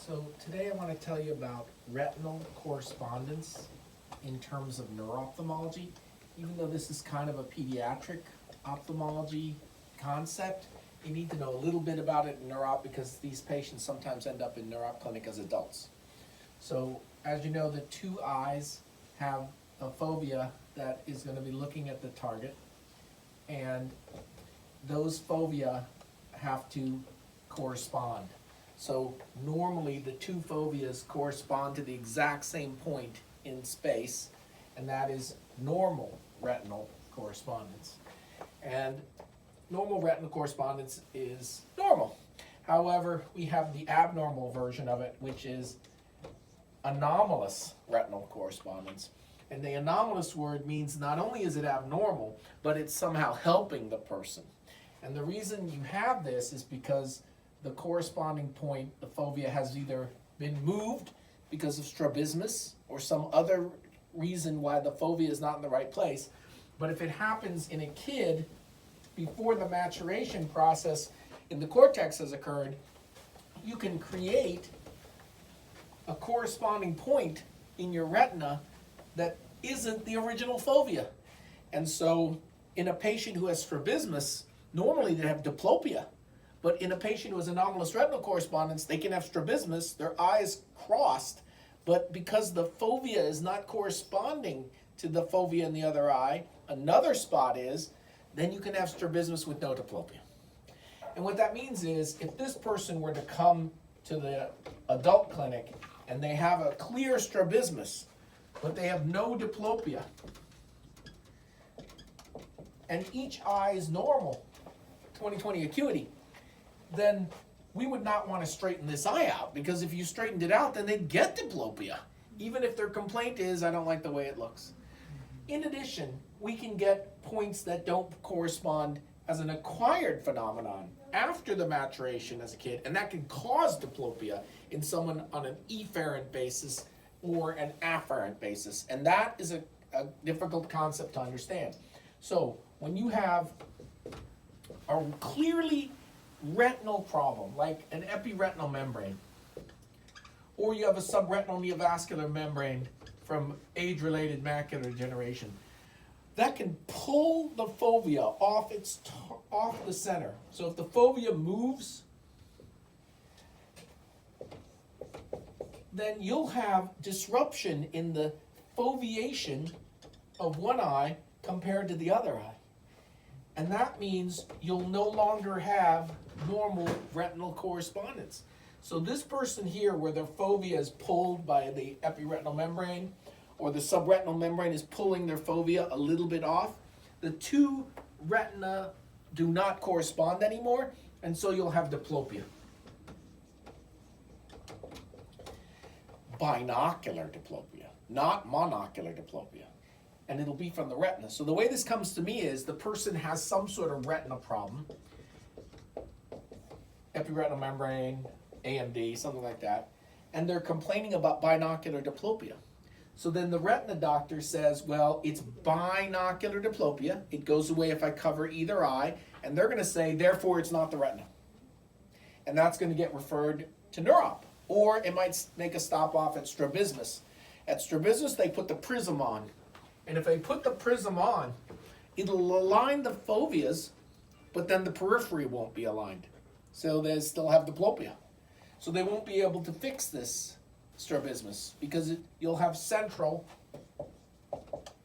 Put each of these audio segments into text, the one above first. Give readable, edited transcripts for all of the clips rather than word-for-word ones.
So today I want to tell you about retinal correspondence in terms of neuro-ophthalmology. Even though this is kind of a pediatric ophthalmology concept, you need to know a little bit about it in neuro-op because these patients sometimes end up in neuro-op clinic as adults. So as you know, the two eyes have a fovea that is going to be looking at the target, and those fovea have to correspond. So normally the two foveas correspond to the exact same point in space, and that is normal retinal correspondence. And normal retinal correspondence is normal. However, we have the abnormal version of it, which is anomalous retinal correspondence. And the anomalous word means not only is it abnormal, but it's somehow helping the person. And the reason you have this is because the corresponding point, the fovea, has either been moved because of strabismus or some other reason why the fovea is not in the right place. But if it happens in a kid before the maturation process in the cortex has occurred, you can create a corresponding point in your retina that isn't the original fovea. And so in a patient who has strabismus, normally they have diplopia. But in a patient who has anomalous retinal correspondence, they can have strabismus, their eyes crossed, but because the fovea is not corresponding to the fovea in the other eye, another spot is, then you can have strabismus with no diplopia. And what that means is, if this person were to come to the adult clinic and they have a clear strabismus, but they have no diplopia, and each eye is normal, 20/20 acuity, then we would not want to straighten this eye out, because if you straightened it out, then they'd get diplopia, even if their complaint is, I don't like the way it looks. In addition, we can get points that don't correspond as an acquired phenomenon after the maturation as a kid, and that can cause diplopia in someone on an efferent basis or an afferent basis, and that is a difficult concept to understand. So when you have a clearly retinal problem, like an epiretinal membrane, or you have a subretinal neovascular membrane from age-related macular degeneration, that can pull the fovea off the center. So if the fovea moves, then you'll have disruption in the foveation of one eye compared to the other eye. And that means you'll no longer have normal retinal correspondence. So this person here, where their fovea is pulled by the epiretinal membrane, or the subretinal membrane is pulling their fovea a little bit off, the two retina do not correspond anymore, and so you'll have diplopia. Binocular diplopia, not monocular diplopia. And it'll be from the retina. So the way this comes to me is the person has some sort of retina problem, epiretinal membrane, AMD, something like that, and they're complaining about binocular diplopia. So then the retina doctor says, well, it's binocular diplopia. It goes away if I cover either eye, and they're going to say, therefore, it's not the retina. And that's going to get referred to neuro-op. Or it might make a stop off at strabismus. At strabismus, they put the prism on. And if they put the prism on, it'll align the foveas, but then the periphery won't be aligned. So they still have diplopia. So they won't be able to fix this strabismus because you'll have central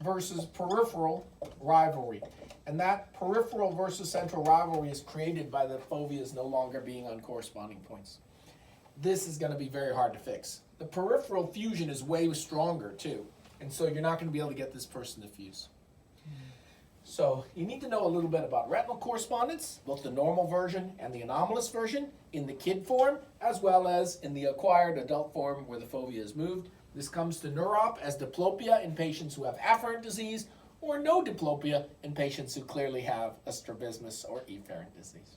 versus peripheral rivalry. And that peripheral versus central rivalry is created by the foveas no longer being on corresponding points. This is going to be very hard to fix. The peripheral fusion is way stronger too. And so you're not going to be able to get this person to fuse. So you need to know a little bit about retinal correspondence, both the normal version and the anomalous version, in the kid form, as well as in the acquired adult form where the fovea is moved. This comes to neuro-op as diplopia in patients who have afferent disease, or no diplopia in patients who clearly have a strabismus or efferent disease.